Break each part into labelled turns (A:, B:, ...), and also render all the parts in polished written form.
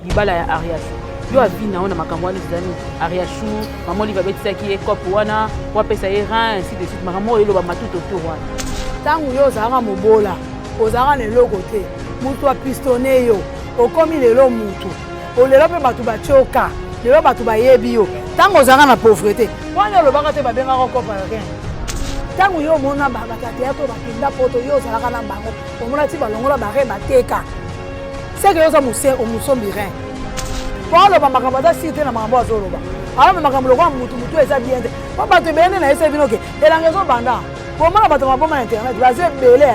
A: libala ya Ariashu yo avina ona makambo wana zani Ariashu maman li va betisa ki ekop wana wa pesa rein ainsi de suite makambo elo ba matuto to wana
B: tangu yo zanga mobola ozanga neloko te mutu apistone yo okomi lelo mutu olelo pe batu bachoka lelo batu bayebi yo tango ozanga na pauvreté wana olobaka te babengaka kopa rien tango yo omona bakati ya to bakinda poto yo ozalaka na bango omona ti balongola bare bateka seke yo oza omusombi rien po aloba makambo aza siri te na makambo azoloba alome makambo lokola mutu eza bien te po bato ebele na yese bino ke elanga ezobanda komona bato maboma na internet baza ebele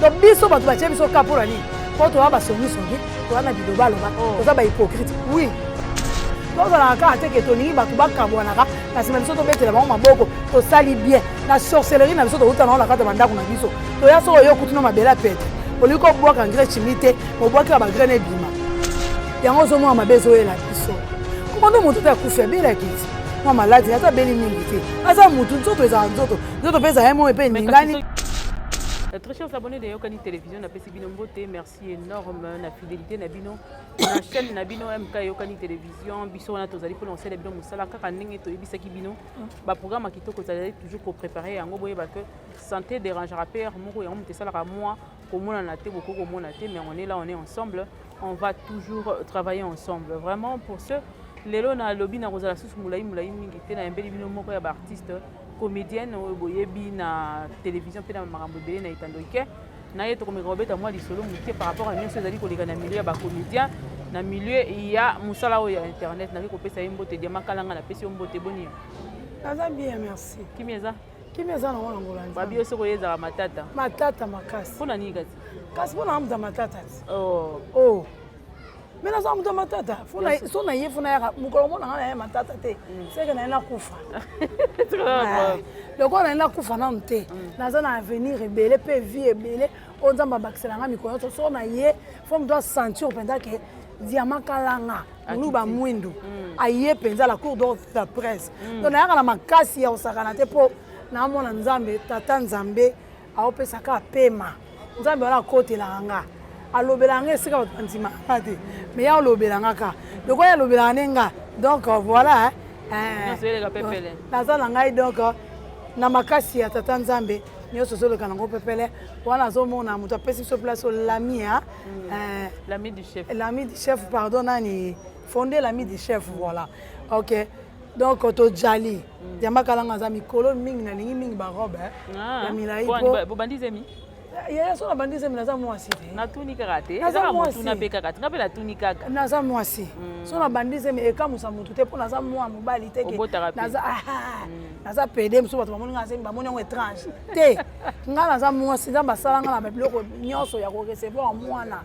B: donc biso bato batie biso ka mpona nini po toya basongisongi toya na biloba aloba toza bahypocrite oui tozalaka kaka te ke tolingi bato bakabwanaka na nsima biso tobetela bango maboko tosali bien na sorcellerie na biso touta nango na kati ya bandako na biso toya soko yo kutuna mabele apete olingi kobwaka ngre chimi te obwakela bagrene ebima yango ozomona mabe ezoyela biso komondo motu te akufi abelaki ti mwa maladi ata beli mingi te aza mutu nzoto ezala nzoto mpe ezala ye mo epe ningani.
A: Très chers abonnés de Yokani Télévision, na pesi bino mbote, merci énorme na fidélité na bino na chaîne na bino MK Yokani Télévision biso wana tozali pour lancer bino musala kaka ndenge to yebisaki bino ba programme kitoko tozali toujours pour préparer yango boye ba que santé dérangera père moko yango mutesala ka moi komona na te boko komona te mais on est là on est ensemble on va toujours travailler ensemble vraiment pour ce lelo na lobby na rozala susu mulai mingi te na embeli bino moko ya ba artiste comédienne boyebi na télévision pe na makambo belé na itandoike na yeto ko mekobeta moi lisolo muke par rapport à nyonso ezali koleka na milieu ya ba comédien na milieu ya musala oyo ya internet na ko pesa yimbote dia makalanga na pesi yimbote boni
B: aza bien merci
A: kimeza
B: na wana ngolandi
A: ba bio soko yeza matata
B: makasi
A: pona nini
B: kasi pona amda matata
A: oh
B: mais naza mutu matata so na ye funa yaka mokolo mona nga na ye matata te seke na ye nakufa lokola na ye nakufa nanu te naza na avenir ebele mpe vie ebele oyo nzambe abakiselanga mikolo nyonso so na ye fo mutu asentir mpenza ke diama kalanga moluba mwindu aye mpenza la cour d'ordre de la presse donc nayaka na makasi ya kosakana te mpo naamona nzambe tata nzambe aopesaka apema nzambe wana akotelaka nga alobelanga esika bato bandimaka te mais ya olobelanga ka lokola alobelanga nde nga donc voilà naza na ngai donc na makasi ya tata nzambe nyonso ozoleka nango pepele wana azomona moto apesi biso place olami l'ami du chef pardon nani fondé l'ami du chef voilà ok donc tojali diamakalanga aza mikolo mingi nalingi mingi barobe ya milai
A: bobandizemi
B: yaya so na bandise mina za mwasi te
A: natuni kaka te naza mwasi na pe kaka ngape natuni kaka
B: naza mwasi so na bandise mi ekamusa mutu te mpo naza mwa mobali te naza pede mosusu bato bamoni nga nzembi bamoni yango étrange te nga naza mwasi nzambe asala nga na babiloko nyonso ya korecevoir mwana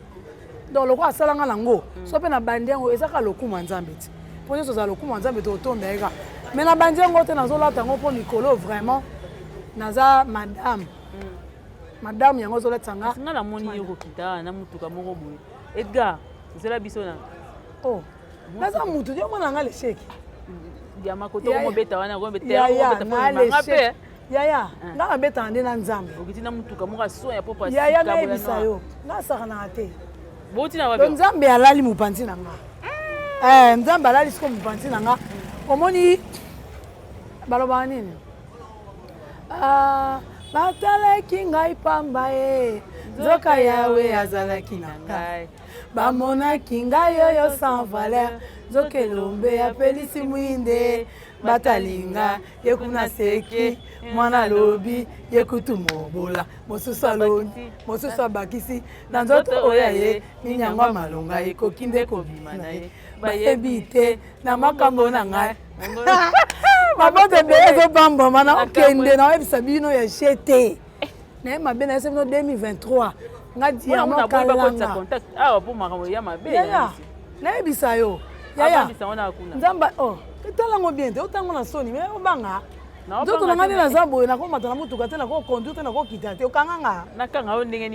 B: donc lokola asala nga nango so mpe na bandi yango ezaka lokumu ya nzambe te mpo nyonso ozala lokumu ya nzambe te otonda yeka mais na bandi yango te nazolata yango mpo likolo vraiment naza madame yango zoletsa nga
A: nga namoni yo kokita na mutuka moko boye Edgar zela biso na
B: naza mutu yo mona nga lesheki
A: ya makoto ko beta wana ko beta ko beta pe
B: yaya nga na beta nde na nzambe
A: okiti na mutuka moko so ya popa
B: yaya na ebisa yo nga saka na te
A: boti na wapi
B: nzambe alali mupanzi na nga nzambe alali siko mupanzi na nga omoni baloba nini batalaki ngai pamba ye nzoka yawe azalaki na ngai bamonaki ngai oyo sans valeur nzoka elombe apelisi mwinde batalinga yekuna seki mwana lobi yekutu mobola mosusu aloni mosusu abakisi na nzoto oyo ye minyangwa malonga ekoki nde kobima na ye bayebi te na makambo na ngai mabote ebele ezobambama na okende na oyebisa bino ya jete naye mabe na yese bino 2023 nga diama kalanga nayebisa yo yaya nzamba etalango bien te otango na soni me obanga nzoto na nga nde naza boye nakomata na motuka te nakokonduire te nakokita te okanganga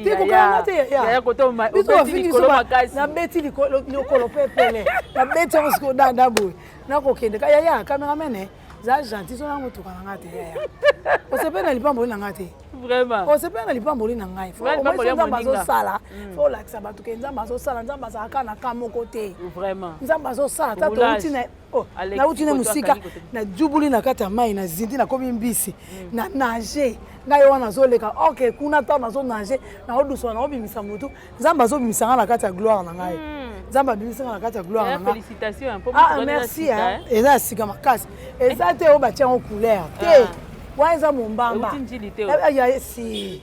B: tikokanga te yayabiso bafingi biso nabeti lokolo mpe pele nabeti yango siko dada boye nakokende yaya caméramene za gentil so na motuka na nga te yaya osepe na lipambo na nga te
A: Vraiment.
B: On se perd lipa mboli na ngai. Faut nzamba zo sala. Faut la ça batuke nzamba zo sala nzamba za kana kamo côté.
A: Vraiment.
B: Nzamba zo sala ta to utina na utina musika na jubuli na kata mai na zindi na komi mbisi na nager. Ngai wana zo leka OK kuna ta na zo nager na oduso na obimisa mutu. Nzamba zo bimisa na kata gloire na ngai. Nzamba bimisa na kata gloire na ngai.
A: Félicitations un peu.
B: Ah merci hein. Eza sika makasi. Eza te o batia en couleur. Te. Waiza mumbamba. Ya si.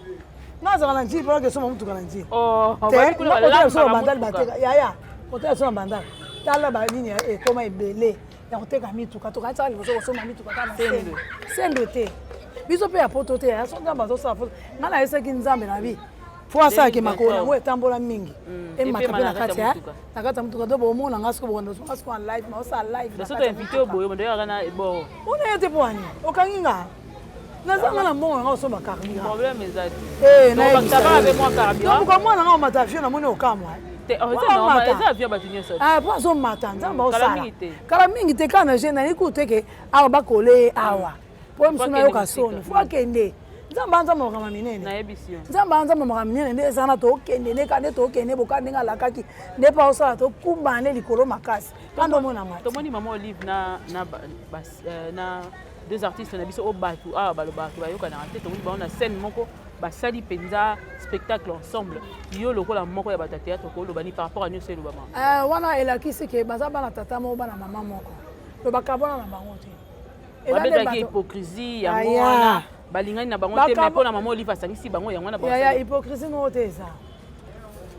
B: Naza kana njili parce que soma mutu kana njili. Oh, bali kula la soma bandal bateka. Ya. Kota soma bandal. Tala ba nini e koma ebele. Ya koteka mituka to kata ali boso soma mituka kana sendo. Sendo te. Biso pe apoto te ya songa bazo sa fo. Ngana esa kinzambe na bi. Fwa sa ke makona ngo etambola mingi. E makape na kati ya. Na kata mutuka do bo mona ngasko bo ndo ngasko en live ma osa live.
A: Na soto invité oboyo ndo yakana ebo.
B: Ona yete poani. Okanginga. Nazanga na mbongo nga osomba carburant.
A: Problème ezati.
B: Na
A: bakaba avec moi carburant.
B: Donc moi nga mata avion na moni okamwa.
A: Eza avion batunyo sa.
B: Ah, po so mata nzamba osala. Kala mingi te kana je na ikuteke awa bakole awa. Po msuna yo kasoni. Fwa kende. Nzamba nzamba makama minene.
A: Na ebisio.
B: Nzamba nzamba makama minene nde sana to kende ne kande to kende bokande nga lakaki. Ne pa osala to kumbane likolo makasi. Kando mona mata.
A: Tomoni maman Olive na deux artistes na biso obatu balobatu bayoka na tête tomoni ba na scène moko basali penza spectacle ensemble yo lokola moko ya bata théâtre ko lobani par rapport à nous c'est lobama
B: wana elakisi ke baza bana tata mo bana mama moko lobaka bona na bango te
A: elaka ki hypocrisie ya mwana balingani na bango te mais pona maman Olive asangisi bango yango na bango
B: ya hypocrisie no te eza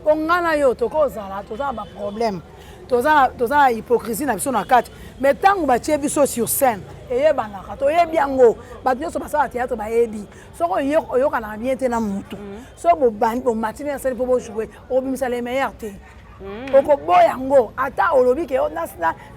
B: ongana yo tokozala toza ba problème toza hypocrisie na biso na kati mais tango batie biso sur scène eyebanaka toyebi yango bato nyonso basala théâtre bayebi soki oyokana bien te na mutu so bomatini na sali mpo bojouer obimisa le meilleur te okoboya yango ata olobi ke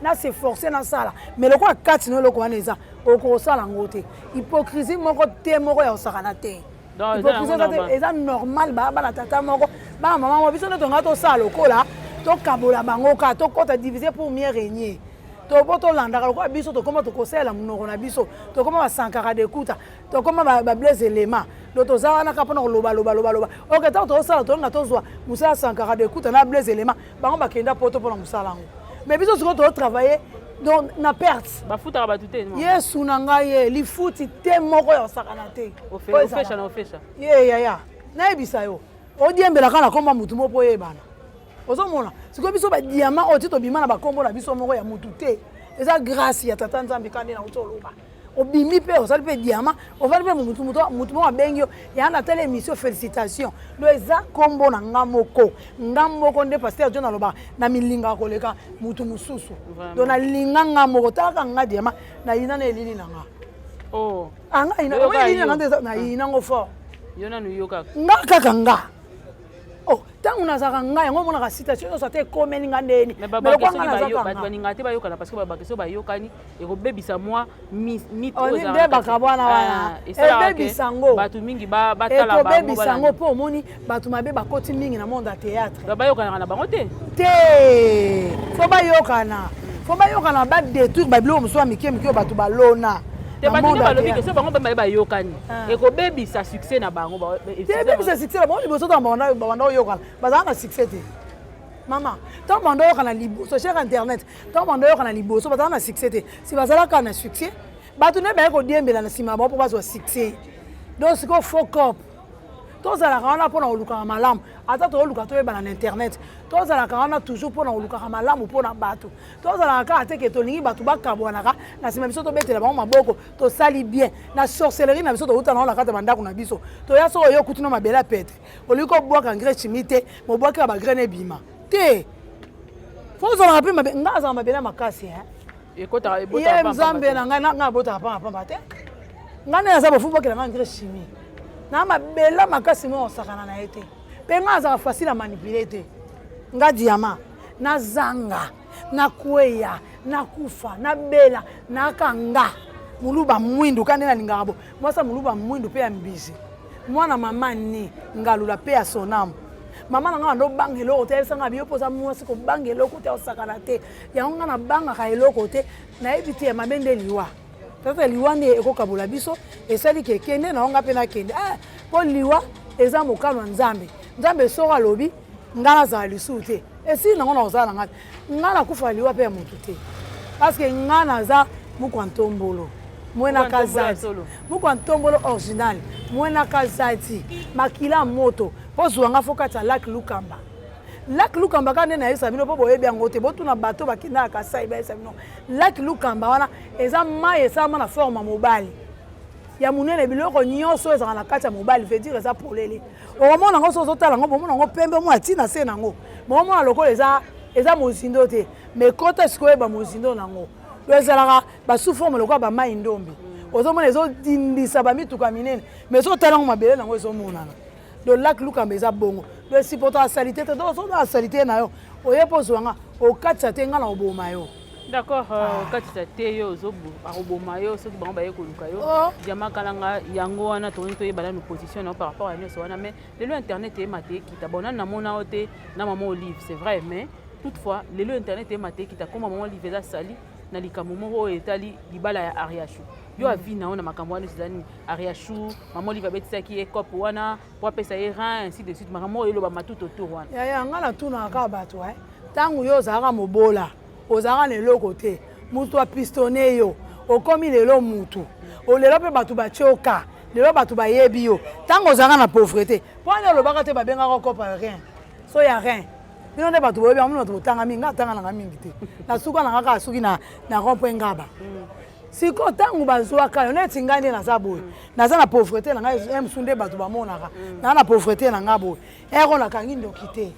B: na s'efforce nasala mais lokola kati no eloko wana eza okosala yango te hypocrisie moko te moko ya osakana te hypocrisie eza normal bana tata moko bana mama mo biso nde tonga tosala lokola tokabola bango ka tokota diviser pour mieux régner topo tolandaka lokola biso tokoma tokosala monoko na biso tokoma basankaka dekuta tokoma bablaise elema do toza wana ka mpona koloba ok ntango tokosala tolinga tozwa mosala sankaka dekuta na blaise elema bango bakenda poto mpona mosala yango mais biso sikoyo tozotravaille donc na perte
A: bafutaka bato te
B: yesu na ngai ye lifuti te moko ya osakana te
A: ofesha
B: yaya nayebisa yo odiembelaka na komba mutu moko mpo oyebana ozomona sikoyo biso badiama oyo ti tobima na bakombo na biso moko ya mutu te eza grâce ya tata nzambe kande na uti oloba obimi mpe osali mpe diama ovali mpe mutu moko abengi yo ya na tele émission félicitation do eza kombo na nga moko nde paster jo nalobaka na milingaka koleka mutu mosusu do nalinga nga moko talaka nga diama nayina na elili na nga elili na nga nde nayinango fort nga kaka nga ntango nazalaka ngai yango omonaka citation nyonso ate ekomeli nga ndeni
A: baninga te bayokana parce que babakesio bayokani ekobebisa mwa
B: nde bakabwana wana ebebisa ngo
A: bato mingi batala
B: ekobebisa yango mpo omoni bato mabe bakoti mingi na monde ya théâtre
A: bayokanaka na bango te
B: fo bayokana badétruire babiloko mosusu ya mike oyo bato balona
A: te baninga balobi ke so bango mpe bayokani ekobebisa succès na bango
B: ebebisa succès na bango liboso to banda oyokana bazalaka na succès te mama ntango banda oyokana liboso cher internet ntango banda oyokana liboso bazalaka na succès te si bazalaka na succès bato nde baye kodiembela na nsima bango mpo bazwa succès donc sikoyo focop tozalaka wana mpona kolukaka malamu ata tooluka toyebana na internet tozalaka wana toujours mpona kolukaka malamu mpona bato tozalaka kaka teke tolingi bato bakabwanaka na nsima biso tobetela bango maboko tosali bien na sorcellerie na biso touta nango na kati ya bandako na biso toya soki oyo okutino mabele ya petre olingi kobwaka ngre chimie te mobwaki ya bagrene ebima te fo ozalaka mpe mabe nga azala mabele ya makasi ye nzambe na ngai nga abotaka pambapamba te ngai nde naza bofu bwakela nga ngre chimie na mabela makasi mo osakana na ye te mpe nga azaka facile a manipule te nga diama nazanga nakweya nakufa nabela nakanga muluba mwindu kande nalingaka bo mwasa muluba mwindu mpe ya mbisi mwana mama ni ngalula mpe ya sonamu mama na nga ndobanga eloko te ayebisanga biyo mpoza mwasi kobanga eloko te osakana te yango nga nabangaka eloko te nayebi te ya mabe nde liwa tata liwa nde ekokabola biso esali ke kende na onga pe na kende po liwa eza mokano nzambe nzambe soko alobi nga nazala lisusu te esili nango na kozala na nga nakufa liwa mpe ya motu te parceke nga naza mukwa ntombolo mwenaka zati mukwa ntombolo original mwenaka zati makila moto po zuwa nga fo kati ya lak lukamba lak lukamba kaka nde nayebisa bino mpo boyebi yango te botuna bato bakendaka kasai bayebisa bino lak lukamba wana eza mai esalama na forme ya mobali ya monene biloko nyonso ezalaka na kati ya mobali veut dire eza polele okomona yango so ozotala yango bomona yango pembe mona ntina se nango bomona lokola eza mozindo te mais kota sikoyeba mozindo nango yo ezalaka basuforme lokola bamai ndombi ozomona ezodindisa bamituka minene mais sotala yango mabele nango ezomonana do lak lukamba eza bongo do esipota asalite te do osoda asalite na yo oye mpo ozwanga okatisa te nga na oboma yo.
A: D'accord, okatisa te yo akoboma yo soki bango baye koluka yo diama kalanga yango wana toni toyeba na position na par rapport à nyonso wana mais lelo internet eyema te ekita bona namona yo te na mama Olive c'est vrai mais toutefois lelo internet eyema te ekita koma mama Olive eza sali na likambo moko oyo etali libala ya Ariashu yo avi na yo na makambo wana ezali Ariashu mama Olive abetisaki ye kope wana po apesa ye rein ainsi de suite makambo oyo eloba matuto tour wana
B: yaya nga natunaka kaka bato ntango yo ozalaka mobola ozalaka na eloko te mutu apistone yo okomi lelo mutu olelo mpe bato batyoka lelo bato bayebi yo ntango ozalaka na pauvreté mpo ane olobaka te babengaka kopa rien so ya rien bino nde bato boyebi yango bato botanga mingi nga atanga nanga mingi te nasuka nanga kaka suki na rond-point ngaba siko ntango bazwaka yo neti ngai nde naza boye naza na pauvreté na ngai emsu nde bato bamonaka naza na pauvreté na nga boye ero nakangi ndoki te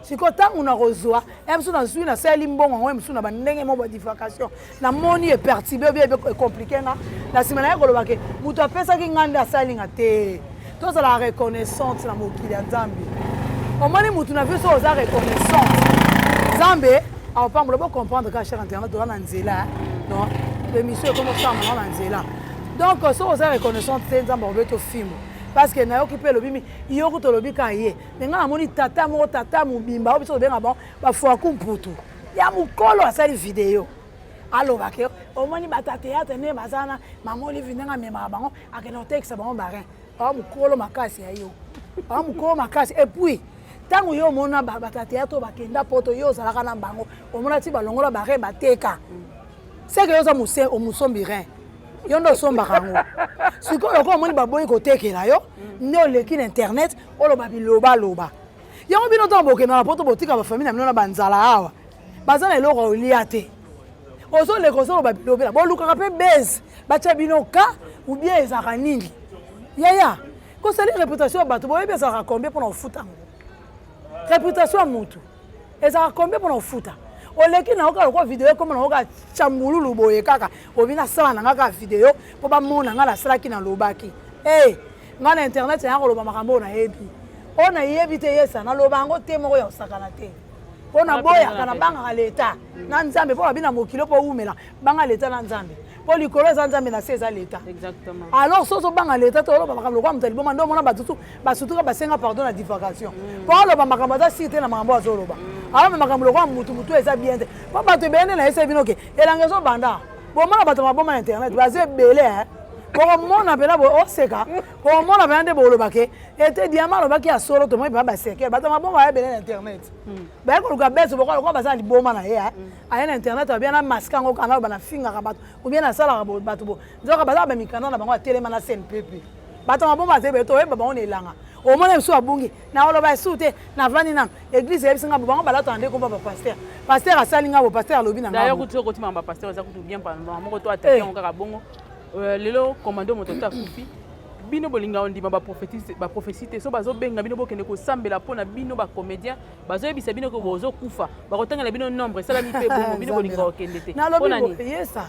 B: siko ntango nakozwa emsu nazwi nasali mbongo yango emsu na bandenge mo badifacation namoni epertibe obi ekomplike nga na nsima na ye kolobake moto apesaki nga nde asali nga te tozala reconnaissante na mokili ya nzambe omoni mutu na biso oza reconnaissante nzambe aopambola bocomprendre ka cher internet oza na nzela non l'émission ekomosama na nzela donc so oza reconnaissante te nzambe akobeto filme parce que nayoki mpe elobimi yoki tolobi ka ye me nga namoni tata moko tata mobimba oyo biso tobenga bango bafuaku mputu ya mokolo asali video alobake omoni batateatre nde baza na mama Olive ndenge amemaka bango akende kotekisa bango barin awa mokolo makasi ya yo awa mokolo makasi epuis ntango yo omona batateatre oyo bakenda poto yo ozalaka na bango omona ti balongola barin bateka seke yo oza omosombi rein yo nde osombaka yango sikoyo lokola omoni baboyi kotekela yo nde oleki na internet oloba bilobaloba yango bino ntango bokenda na poto botika bafamile na bino na banzala awa baza na eloko olia te ozoleka ozoloba bilobela bolukaka mpe base batya bino ka ubie ezalaka nini yaya kosali réputation ya bato boyebi ezalaka combien mpona kofuta yango réputation ya motu ezalaka combien mpona kofuta oleki na oka lokwa video ekoma na oka chambululu boye kaka obi nasala na nga kaka video mpo bamona nga nasalaki na lobaki nga na internet yanga koloba makambo oyo nayebi oyo nayebi te yesa naloba yango te moko ya osakana te mpo na boyaka na bangaka leta na nzambe mpo babi na mokili mpo umela banga leta na nzambe mpo likolo eza nzambe na se eza leta alors so ozobanga leta te oloba makambo lokwa moto aliboma nde omona batutu basutuka basenga pardon na divagation mpo oloba makambo aza siri te na makambo azoloba alors makambo lokwa mutu eza bien te mpo bato ebele nde nayesa bino ke elanga ezobanda bomona bato maboma na internet baza ebele bokomona mpena oseka bokomona mpena nde bolobake ete diama alobaki ya solo tomoi mpena baseke bato maboma baya ebele na internet baye koluka beso bokola lokwa baza na liboma na ye aye na internet babia na maske yango kana oyo banafingaka bato obien nasalaka bato bo nzoka bazaka bamikanda na bango atelema na scène pepe bato maboma aza ebele toyeba bango na elanga omona biso abungi na oloba esu te na vandi nano église eyebisi nga bo bango balatana nde komba bapaster paster asali nga bo paster alobi na
A: ngayo kuti okotima bapaster eza kutu bien pendant moko to ataki yango kaka bongo lelo commando moto to akufi bino bolinga ondima baprophétie te so bazobenga bino bokende kosambela mpona bino bacomédien bazoyebisa bino ko bozokufa bakotangela bino nombre esalami mpe bongo bino bolinga okende te
B: nalobi yesa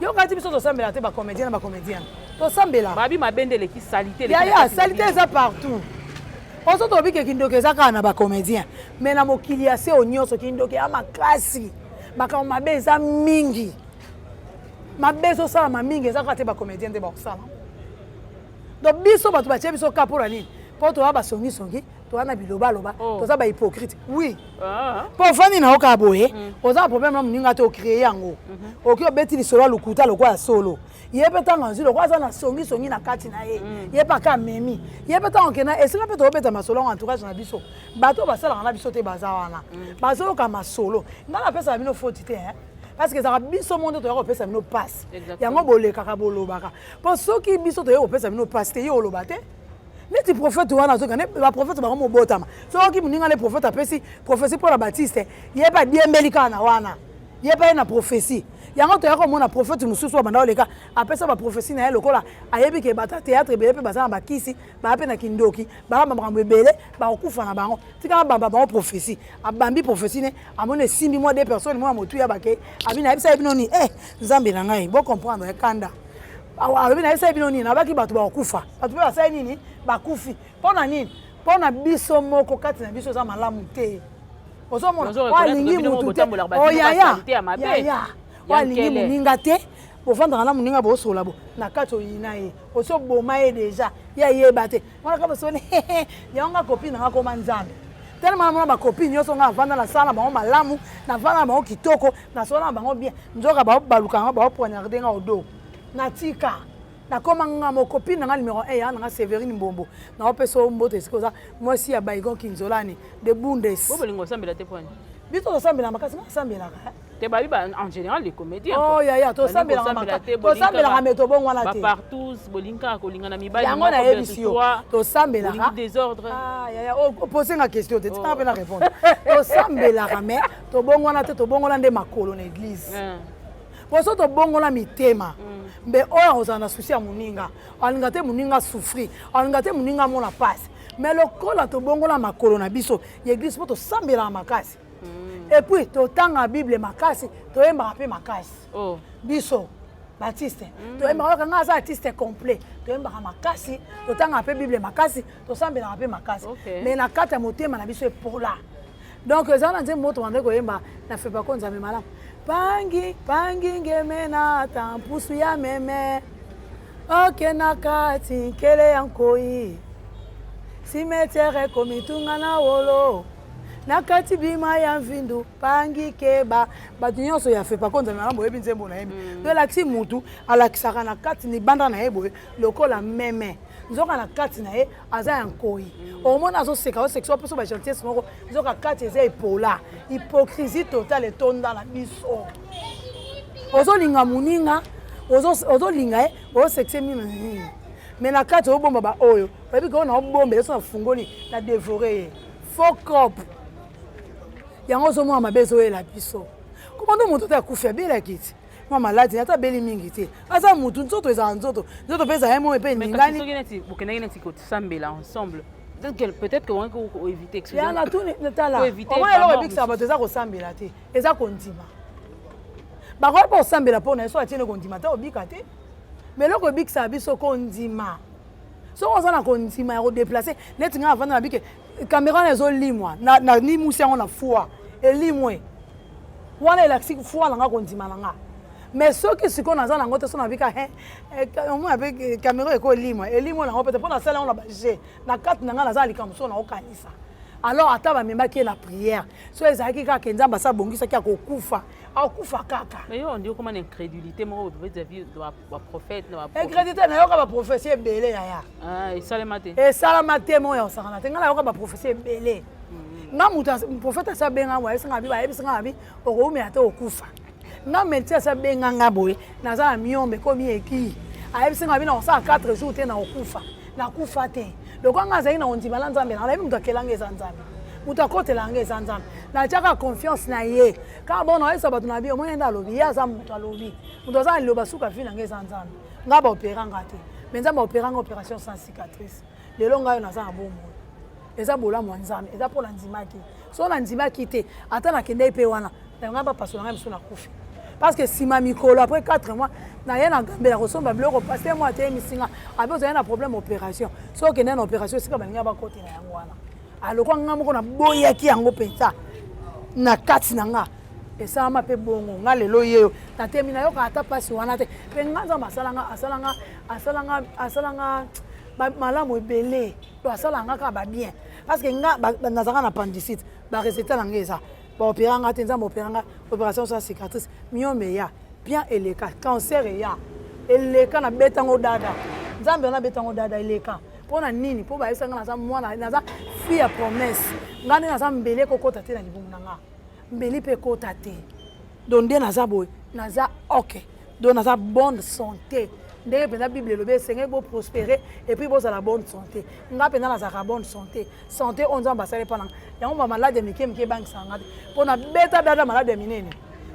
B: yo kati biso tosambela te bacomédien na bacomédienne tosambela
A: babi mabende eleki salite
B: yaya salite eza partout oso tolobi ke kindoki eza kaka na bacomédien mais na mokili ya se nyonso kindoki ya makasi makambo mabe eza mingi mabe ezosalama mingi eza kaka te bacomédien nde bakosala donc biso bato batie biso ka mpona nini mpo toya basongisongi toana biloba loba toza ba hypocrite oui
A: pour
B: fani na oka boye oza problème na muninga to créer yango oki obeti lisolo lukuta lokwa solo yebe tanga nzi lokwa za na songi na kati na ye yeba ka memi yebe tanga kena esinga pe to obeta masolo en entourage na biso bato basala na biso te bazawana bazolo ka masolo ngala pesa bino faute te parce que ça biso monde to yako pesa bino passe yango boleka ka bolobaka po soki biso to yako pesa bino passe te yo lobate neti prophète wana zo kana ba prophète ba mo botama soki muninga le prophète apesi prophétie pour la Baptiste yeba diembelika na wana yeba na prophétie yango to yako mona prophète mususu wa banda oleka apesa ba prophétie na ye lokola ayebi ke bata théâtre bele pe bazana bakisi ba pe na kindoki ba makambo ebele ba okufa na bango tika ba ba prophétie abambi prophétie ne amone simbi moi des personnes moi motu ya bake abina ebisa ebinoni nzambe na ngai bo comprendre ekanda awebi na esa binoni na baki bato ba okufa bato ba sai nini bakufi pona nini pona biso moko kati na biso za malamu te ozomona walingi mutu te oyaya walingi muninga te bovandaka na muninga bosola bo na kati oyina ye osoboma ye deja ya yeba te wana kaba sone yanga copine nga koma nzambe tellement mona ba copine nyonso nga vanda na sala bango malamu na vanda bango kitoko na sala bango bien nzoka ba baluka nga ba poignarder nga odo natika na koma nga mo copine nga numéro 1 ya nga Séverine Mbombo na opeso mbote sikoza moi si ya Baigon Kinzolani de Bundes
A: bo bolingo sambela te point
B: bito sambela makasi nga sambela
A: te babi ba en général les comédiens
B: ya to sambela makasi to sambela meto bon wana te
A: ba partout bolinga kolinga na mibali
B: yango na yebisio to sambela
A: désordre
B: o poser nga question te tika pe na répondre to sambela mais to bon wana te to bon wana nde makolo na église poso to bon wana mitema mbe oya ozana souci ya muninga alinga te muninga souffrir alinga te muninga mona passe mais lokola to bongola makolo na biso l'église po to sambela makasi et puis to tanga bible makasi to yemba pe makasi biso Baptiste to yemba ka nga za artiste complet to yemba makasi to tanga pe bible makasi to sambela pe makasi mais na kata motema na biso epola donc ezana nze moto wande ko yemba na fait pas konza me malamu pangi ngemena tampusu ya meme oke na kati kele yankoi simetere komitunga na wolo na kati bima ya mvindu pangi keba batu nyonso ya fe pakonza na mbo yebi nzembo na yebi to laksi mutu alakisaka na kati ni banda na yebo lokola meme nzoka na kati na ye aza yankoi omona azo seka o sexual peso ba gentillesse moko nzoka kati eza epola hypocrisie totale etonda na biso ozolinga muninga ozolinga ye osexe mimi mais na kati obomba ba oyo babi ko na obomba eso na fungoli na dévorer faux cop yango ozomona mabezo oyela biso komando moto ta kufia bila kiti mama maladi ata beli mingi te asa mutu nzoto eza nzoto pesa ye mo epe ningani
A: soki neti bokendaki neti kosambela ensemble peut-être que wangi koéviter excusez
B: yana tu netala omona eloko ebikisaka bato eza kosambela te eza kondima bakoki mpo kosambela mpona so atiene kondima te obika te mais eloko ebikisaka biso kondima soko oza na kondima ya kodeplace neti nga avanda na bike caméra ezolimwa na limusi yango na foi elimwe wana elakisi foi na nga kondima na nga mais soki sikoyo naza nango te so nabika omona mpe caméra ekolimwa elimwe nango pete mpo nasala yango na baje na kati na nga naza likambo so naokanisa alors ata bamemaki ye na prière so ezalaki kaka nzambe asa abongisaki akokufa akufa kaka
A: mais yo on dit comment incrédulité moko vis-à-vis de ba prophète na ba
B: incrédulité nayoka ba prophétie ebele yaya
A: esalema
B: te mo ya osakana te nga nayoka ba prophétie ebele nga mutu prophète asa benga mo ayebisanga bi bayebisanga bi okoumela te okufa nga médecin asa benga nga boye naza na miombe komi eki ayebisanga bi na osala 4 jours te na okufa nakufa te lokwa nga azali na ondima la nzambe na nayebi mutu akelanga eza nzambe mutu akotelanga eza nzambe natiaka confiance na ye kaka bona oyesa bato na bi omoni nde alobi ye aza mutu alobi mutu aza na liloba suka vi nanga eza nzambe nga baoperanga te me nzambe aoperanga opération sans cicatrice lelo ngai naza na bomoi eza bolamu ya nzambe eza mpo na ndimaki so na ndimaki te ata nakende mpe wana nanga bapasola ngai mosu nakufi parce que nsima mikolo après 4 mois naye na gambela kosomba biloko paster mo ateyemisinga ape ozali na problème opération so okende na opération esika balingi bakotela yango wana alokwa nga moko naboyaki yango mpenza na kati na nga esalama mpe bongo nga lelo yeyo natemi nayoka ata mpasi wana te mpe nga nzambe asalanga malamu ebele to asalanga kaka babien parce que nga nazaka na appendicite ba résultat na ngeza ba opéranga te nzambe opéranga opération sa cicatrice myome ya bien eleka cancer ya eleka na betango dada nzambe na betango dada eleka pona nini po ba esanga na za mwana na za fille ya promesse ngane na za mbele kokota te na libumu na nga mbeli pe kota te donc nde naza boye naza ok donc naza bonne santé ndenge mpenza bible elobi esengeli boprospérer et puis bozala bonne santé nga mpenza nazalaka bonne santé santé oyo nzambe asali mpa nanga yango bamaladi ya mike mike ebangisanga te mpo na beta beta maladi ya minene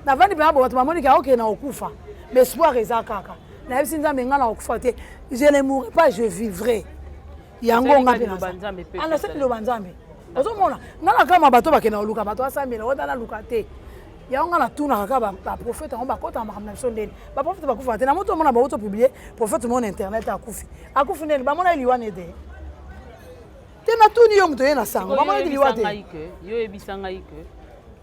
B: navandi mpenza bo bato bamoniki aokende na kokufa mais espoir eza kaka nayebisi nzambe nga na kokufa te je ne mourrai pas je vivrai yango nga mpe nazanaseki liloba nzambe ozomona nga na kama bato bakenda koluka bato asambela otala luka te yango nga natunaka kaka baprofete yango bakotaka makambo na biso ndeni baprofete bakufaka te na moto omona bauto publie profete mona internet akufi ndeni bamona eliwane te te natuni yo moto ye na sango bamona eliwa te
A: yo oyebisa ngai ke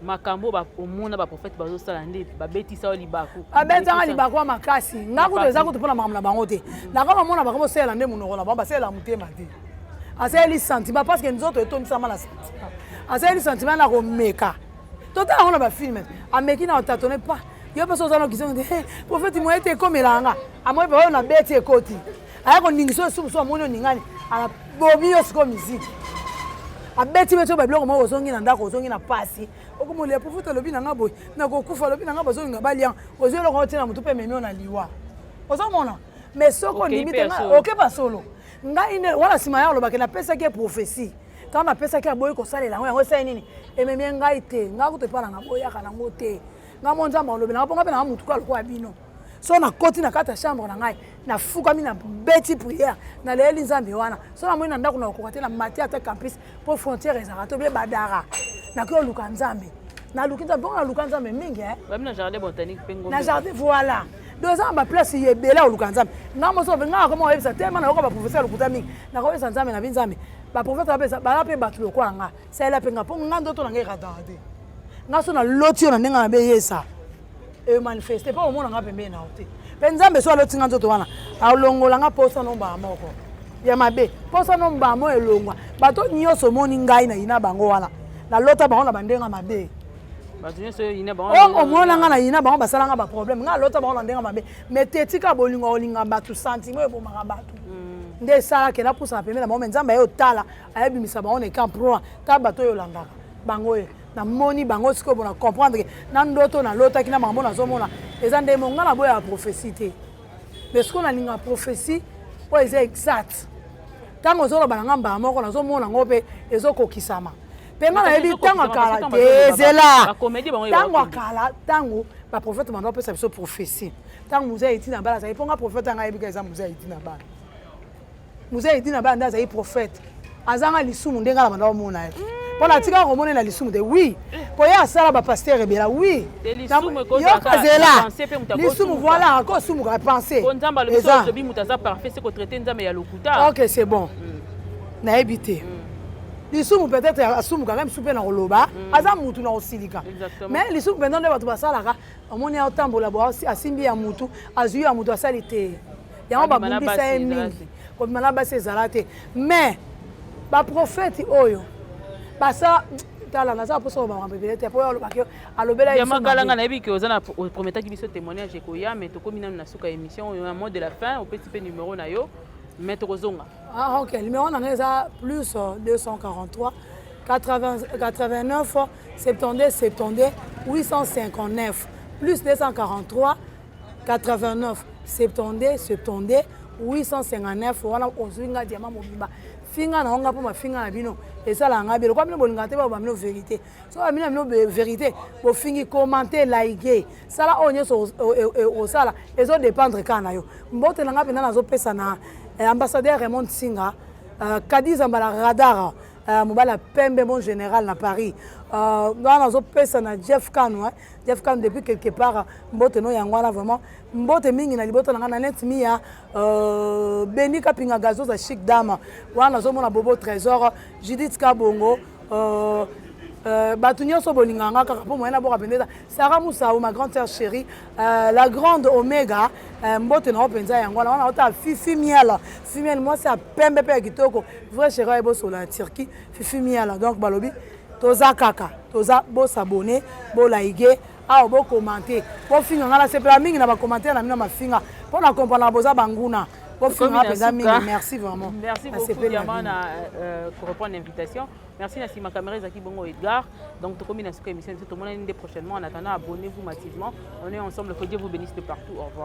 A: makambo omona baprofete bazosala nde babetisa yo libaku
B: babetanga libaku ya makasi nga kutu eza kutu mpona makambo na bango te nakama mona bango bosalela nde monoko na bango basalela motema te asaleli sentiment parce que nzoto etondisama na sentiment asaleli sentiment na komeka totala yango na bafilme ameki na otatone pa yo mpe so oza na okisio te profete moye te ekomelanga amoye mpe oyo na beti ekoti aya koningisa oyo subusu amoni oningani abomi yo sikoyo miziki abeti beti oyo babiloko moko ozongi na ndako ozongi na pasi okomolia profete alobi na nga boye nakokufa alobi na nga bazolinga balianga ozwi eloko otina motu mpe memi yo na liwa ozomona mais soko ondimi te okepa solo ngai nde wana nsima ya olobaki napesaki prophétie ntango napesaki aboyi kosalela yango yango esali nini ememi ngai te ngai kutu epa nanga boyaka nango te ngai mo nzambe alobi nanga mpo ngai mpe nanga motuka lokola bino so nakoti na kati ya chambre na ngai nafukami na beti prière naleyeli nzambe wana so namoni na ndako na kokoka te na mati ata campus mpo frontière ezalaka to bie badara nakoki oluka nzambe naluki nzambe mpongo naluka nzambe mingi
A: na jardin botanique mpe
B: na jardin voilà donc eza na baplace ebele oluka nzambe ngai moso ngai nakoma oyebisa tellement nayoka baprofesseur lokuta mingi nakoyebisa nzambe na bi nzambe baprofete bala mpe bato lokola nga salela mpe nga mpo nga ndoto na ngai ekataka te nga so naloti yo na ndenge na beyesa emanifeste mpo omona nga pembeni na yo te mpe nzambe so aloti nga nzoto wana alongola nga posa nombaa moko ya mabe posa nombaa mo elongwa bato nyonso omoni ngai na yina bango wana nalota bango na bandenga mabe omona nga na yina bango basalanga baproblème nga alota bango na ndenga mabe mais tetika bolingo olinga bato sentimo ebomaka bato nde esalaki napusaka pembeni na bango me nzambe aye otala ayebimisa bango na ekamp proa ta bato oyo olandaka bango oyo namoni bango sikoyo bona comprendre ke na ndoto nalotaki na makambo nazomona eza nde mo nga na boya ya prophétie te mais sikoyo nalinga prophétie oyo eza exact ntango ozoloba na nga mbala moko nazomona ngo mpe ezokokisama mpe nga nayebi ntango akala te ezela ntango akala ntango baprofete bando bapesa biso prophétie ntango moze aiti na bala azali mpo nga profete anga ayebika eza moze aiti na bala moze aiti na bala nde azali prophète azanga lisumu ndenge na banda omona ye mpo na tika komonela lisumu te oui mpo ye asala bapaster ebela oui yokazela lisumu voilà akosumuka pensé ok c'est bon nayebi te lisumu peut-être asumuka même supe na koloba aza mutu na kosilika mais lisumu mpenza nde bato basalaka omoni aotambola bo asimbi ya mutu azwi ya mutu asali te yango babumbisa ye mingi kobima na basi ezala te mais baprofete oyo basa tala naza mposa oyo bakambo ebele te po oyo alobaki alobela
A: yamakalanga nayebi ke oza na prometaki biso témoignage ekoya mais tokomi nanu na suka émission oyo na mot de la fin opesi mpe numéro na yo mais tokozonga
B: ok numéro na ngai eza plus 243 89 72 72 859 plus 243 89 72 72 859 wana ozwi nga diama mobimba finga na onga mpo mafinga na bino esalaka nga bie lokwa bino bolingaka te babamino vérité so bamino bino vérité bofingi commenter like sala oyo nyonso osala ezodépendre kaka na yo mbote na nga mpenza nazopesa na ambassadeur Raymond Singa Kadiza Mbala Radar mobala pembe mon général na Paris wana nazopesa na Jeff Kano depuis quelque part mbote no yango wana vraiment mbote mingi na liboto na nga na net mia Beni Kapinga Gazoza Chic Dame wana nazomona Bobo Trésor Judith Kabongo bato nyonso bolinganga kaka mpo moyena boka mpenza Sarah Moussao ma grande sœur chérie la grande Omega mbote na openza yango wana wana ota Fifi Miala moi c'est pembe pe kitoko vrai chérie ay bosola na Turquie Fifi Miala donc balobi toza kaka toza bo s'abonner bo liker ah bo commenter bo finga ngala c'est pas mingi na ba commenter na mina mafinga pour na comprendre boza banguna bo finga pesa mingi merci vraiment
A: merci beaucoup Diamana pour répondre à l'invitation. Merci Nassi, ma caméra Zaki Bongo Edgar. Donc, tout comme une émission, tout le monde prochainement. En attendant, abonnez-vous massivement. On est ensemble. Que Dieu vous bénisse de partout. Au revoir.